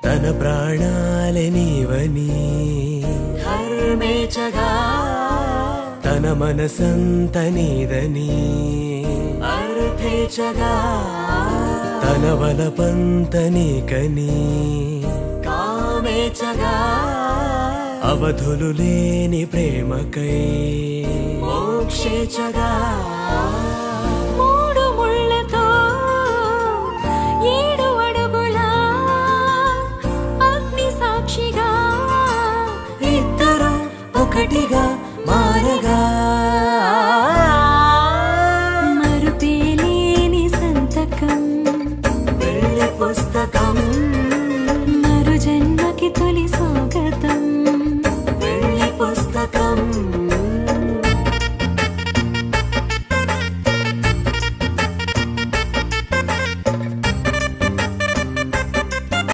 తన ప్రాణాలే నీవని ధర్మేచగా తన మనసంత నీదని అర్థేచగా తన వలపంత నీకని కామేచగా అవధులు లేని ప్రేమకై మోక్షేచగా మూడు ముళ్ళతో 7 అడుగుల అగ్ని సాక్షిగా ఇద్దరు ఒకటిగా మారగా